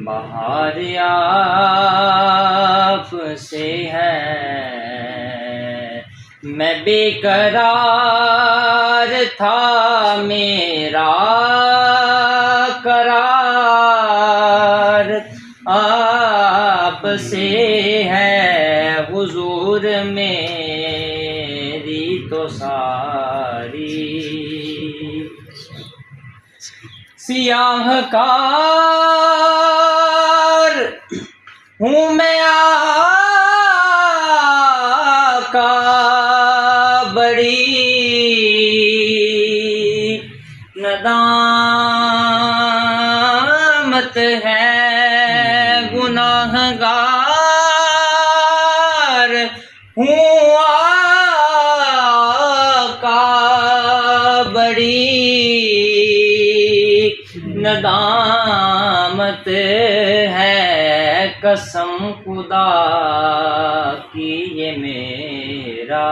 بہار آپ سے ہے، میں بے قرار تھا، میرا قرار آپ سے ہے، حضور میری تو ساری سیاہ کار ہوں میں آقا، بڑی ندامت ہے، گناہ گار ہوں آقا، بڑی ندامت ہے، قسم خدا کی یہ میرا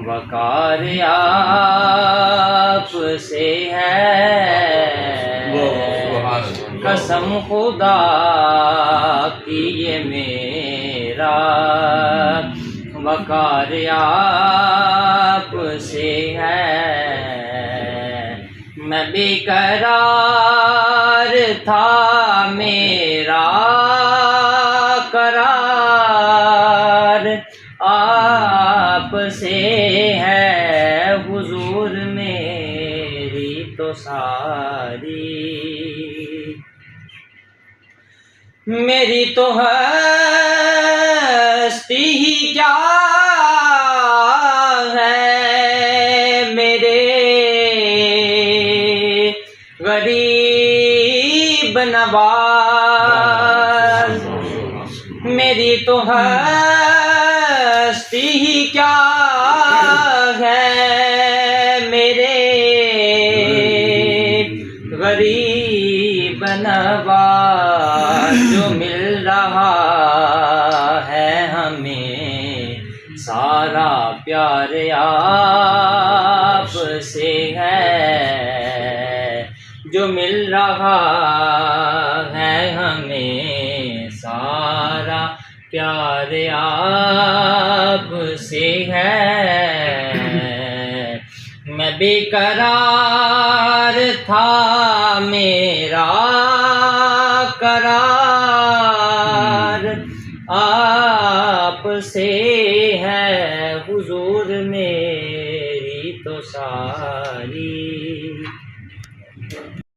وقار آپ سے ہے، قسم خدا کی یہ میرا وقار آپ سے ہے، میں بے قرار تھا، میرا قرار آپ سے ہے، حضور میری تو ساری میری تو ہستی ہی کیا ہے، میرے غریب نواز، میری تو ہستی ہی کیا ہے، میرے غریب نواز، جو مل رہا ہے ہمیں سارا پیار آپ سے ہے، جو مل رہا ہے ہمیں سارا پیار آپ سے ہے، میں بے قرار تھا، میرا قرار آپ سے